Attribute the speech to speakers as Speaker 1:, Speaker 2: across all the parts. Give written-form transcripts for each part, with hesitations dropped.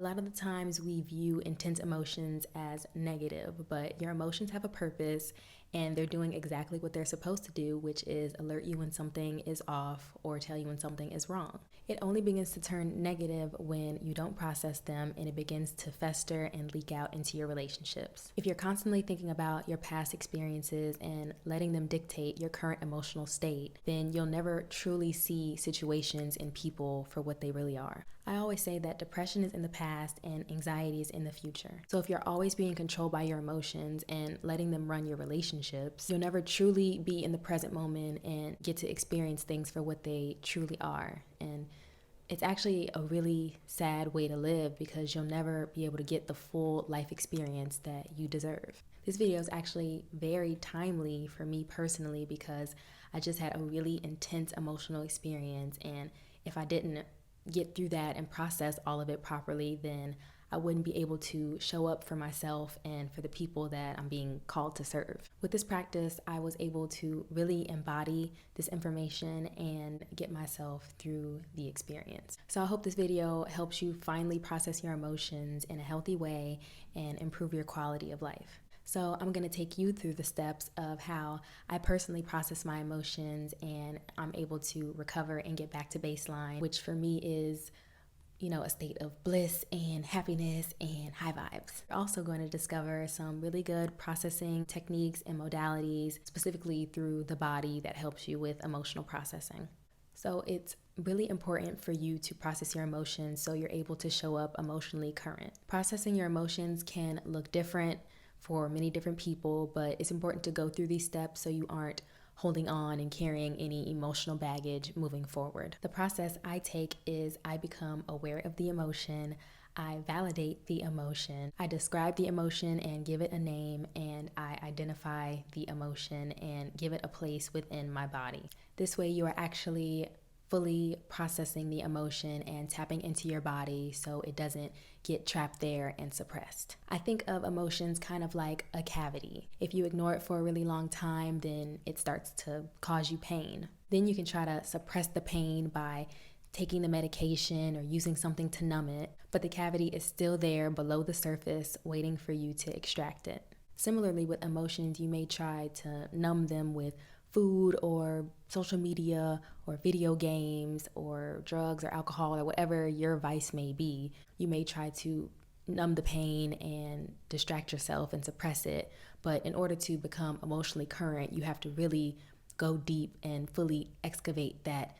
Speaker 1: A lot of the times we view intense emotions as negative, but your emotions have a purpose and they're doing exactly what they're supposed to do, which is alert you when something is off or tell you when something is wrong. It only begins to turn negative when you don't process them and it begins to fester and leak out into your relationships. If you're constantly thinking about your past experiences and letting them dictate your current emotional state, then you'll never truly see situations and people for what they really are. I always say that depression is in the past and anxiety is in the future. So if you're always being controlled by your emotions and letting them run your relationships, you'll never truly be in the present moment and get to experience things for what they truly are. And it's actually a really sad way to live because you'll never be able to get the full life experience that you deserve. This video is actually very timely for me personally because I just had a really intense emotional experience, and if I didn't get through that and process all of it properly, then I wouldn't be able to show up for myself and for the people that I'm being called to serve. With this practice, I was able to really embody this information and get myself through the experience. So I hope this video helps you finally process your emotions in a healthy way and improve your quality of life. So I'm going to take you through the steps of how I personally process my emotions and I'm able to recover and get back to baseline, which for me is a state of bliss and happiness and high vibes. We're also going to discover some really good processing techniques and modalities, specifically through the body, that helps you with emotional processing. So it's really important for you to process your emotions so you're able to show up emotionally current. Processing your emotions can look different for many different people, but it's important to go through these steps so you aren't holding on and carrying any emotional baggage moving forward. The process I take is I become aware of the emotion, I validate the emotion, I describe the emotion and give it a name, and I identify the emotion and give it a place within my body. This way you are actually fully processing the emotion and tapping into your body so it doesn't get trapped there and suppressed. I think of emotions kind of like a cavity. If you ignore it for a really long time, then it starts to cause you pain. Then you can try to suppress the pain by taking the medication or using something to numb it, but the cavity is still there below the surface waiting for you to extract it. Similarly, with emotions, you may try to numb them with food or social media or video games or drugs or alcohol or whatever your vice may be. You may try to numb the pain and distract yourself and suppress it, but in order to become emotionally current, you have to really go deep and fully excavate that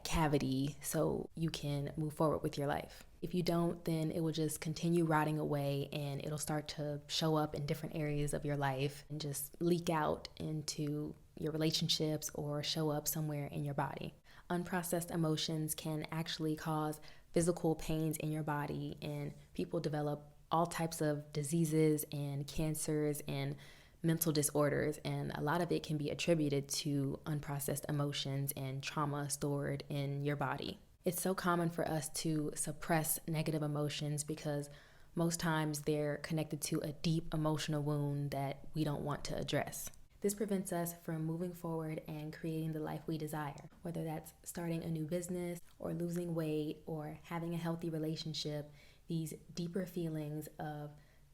Speaker 1: cavity so you can move forward with your life. If you don't, then it will just continue rotting away and it'll start to show up in different areas of your life and just leak out into your relationships or show up somewhere in your body. Unprocessed emotions can actually cause physical pains in your body, and people develop all types of diseases and cancers and mental disorders, and a lot of it can be attributed to unprocessed emotions and trauma stored in your body. It's so common for us to suppress negative emotions because most times they're connected to a deep emotional wound that we don't want to address. This prevents us from moving forward and creating the life we desire, whether that's starting a new business or losing weight or having a healthy relationship. These deeper feelings of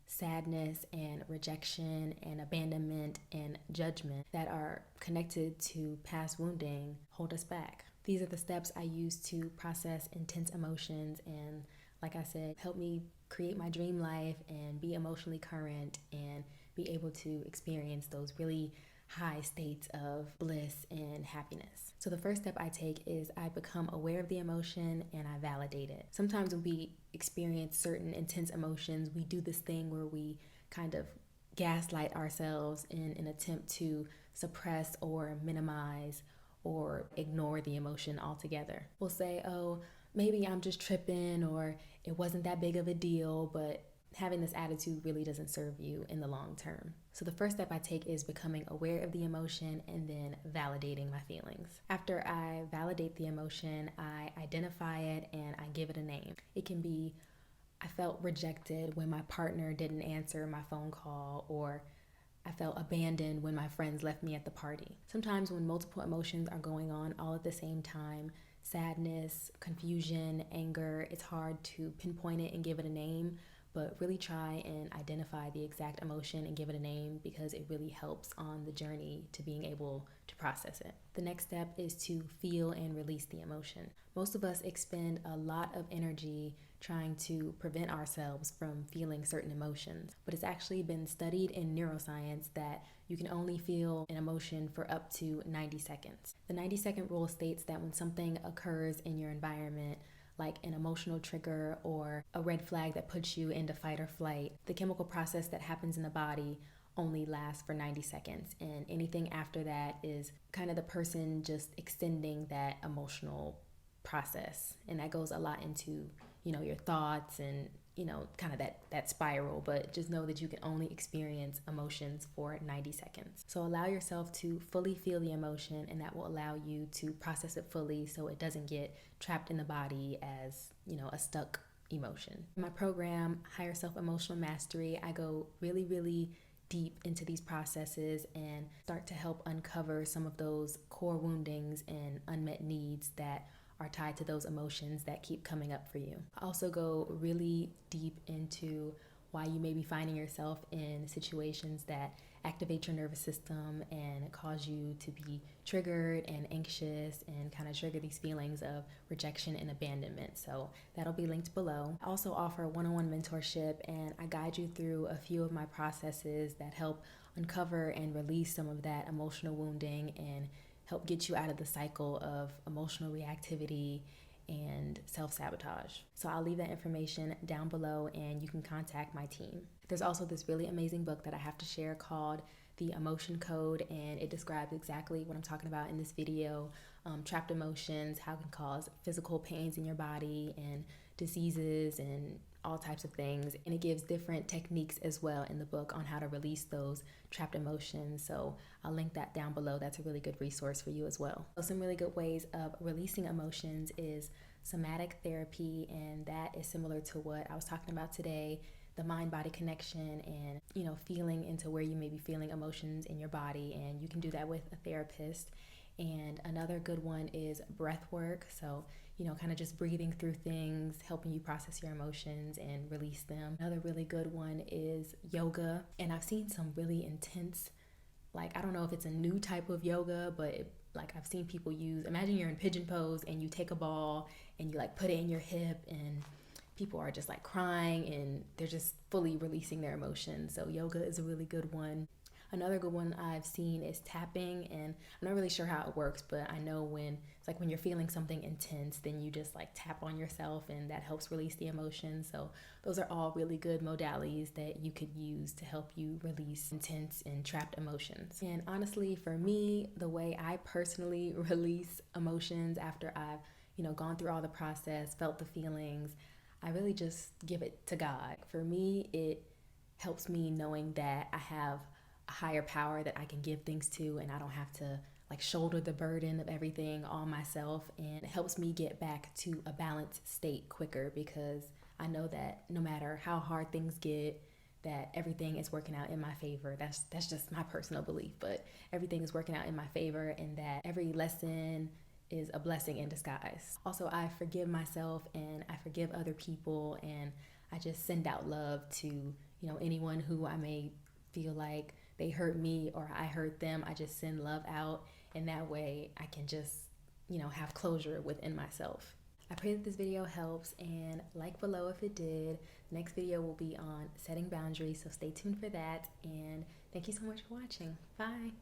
Speaker 1: sadness and rejection and abandonment and judgment that are connected to past wounding hold us back. These are the steps I use to process intense emotions and, like I said, help me create my dream life and be emotionally current and be able to experience those really high states of bliss and happiness. So the first step I take is I become aware of the emotion and I validate it. Sometimes when we experience certain intense emotions, we do this thing where we kind of gaslight ourselves in an attempt to suppress or minimize or ignore the emotion altogether. We'll say, oh, maybe I'm just tripping, or it wasn't that big of a deal, but having this attitude really doesn't serve you in the long term. So the first step I take is becoming aware of the emotion and then validating my feelings. After I validate the emotion, I identify it and I give it a name. It can be, I felt rejected when my partner didn't answer my phone call, or I felt abandoned when my friends left me at the party. Sometimes when multiple emotions are going on all at the same time, sadness, confusion, anger. It's hard to pinpoint it and give it a name, but really try and identify the exact emotion and give it a name, because it really helps on the journey to being able to process it. The next step is to feel and release the emotion. Most of us expend a lot of energy trying to prevent ourselves from feeling certain emotions, but it's actually been studied in neuroscience that you can only feel an emotion for up to 90 seconds. The 90-second rule states that when something occurs in your environment, like an emotional trigger or a red flag that puts you into fight or flight, the chemical process that happens in the body only lasts for 90 seconds. And anything after that is kind of the person just extending that emotional process. And that goes a lot into, your thoughts and, kind of that spiral. But just know that you can only experience emotions for 90 seconds. So allow yourself to fully feel the emotion, and that will allow you to process it fully so it doesn't get trapped in the body as, a stuck emotion. In my program, Higher Self Emotional Mastery, I go really, really deep into these processes and start to help uncover some of those core woundings and unmet needs that are tied to those emotions that keep coming up for you. I also go really deep into why you may be finding yourself in situations that activate your nervous system and cause you to be triggered and anxious and kind of trigger these feelings of rejection and abandonment. So that'll be linked below. I also offer one-on-one mentorship, and I guide you through a few of my processes that help uncover and release some of that emotional wounding and help get you out of the cycle of emotional reactivity and self-sabotage. So I'll leave that information down below, and you can contact my team. There's also this really amazing book that I have to share called The Emotion Code, and it describes exactly what I'm talking about in this video. Trapped emotions, how it can cause physical pains in your body and diseases and all types of things. And it gives different techniques as well in the book on how to release those trapped emotions. So I'll link that down below. That's a really good resource for you as well. So some really good ways of releasing emotions is somatic therapy, and that is similar to what I was talking about today, the mind-body connection and, feeling into where you may be feeling emotions in your body, and you can do that with a therapist. And another good one is breath work. So, kind of just breathing through things, helping you process your emotions and release them. Another really good one is yoga. And I've seen some really intense, I don't know if it's a new type of yoga, but I've seen people use, imagine you're in pigeon pose and you take a ball and you put it in your hip, and people are just crying and they're just fully releasing their emotions. So yoga is a really good one. Another good one I've seen is tapping, and I'm not really sure how it works, but I know when it's when you're feeling something intense, then you just tap on yourself, and that helps release the emotion. So those are all really good modalities that you could use to help you release intense and trapped emotions. And honestly, for me, the way I personally release emotions after I've gone through all the process, felt the feelings, I really just give it to God. For me, it helps me knowing that I have a higher power that I can give things to, and I don't have to shoulder the burden of everything all myself. And it helps me get back to a balanced state quicker, because I know that no matter how hard things get, that everything is working out in my favor. That's just my personal belief, but everything is working out in my favor, and that every lesson is a blessing in disguise. Also, I forgive myself and I forgive other people, and I just send out love to anyone who I may feel like they hurt me or I hurt them. I just send love out, and that way I can just have closure within myself. I pray that this video helps, and like below if it did. The next video will be on setting boundaries, so stay tuned for that, and thank you so much for watching. Bye.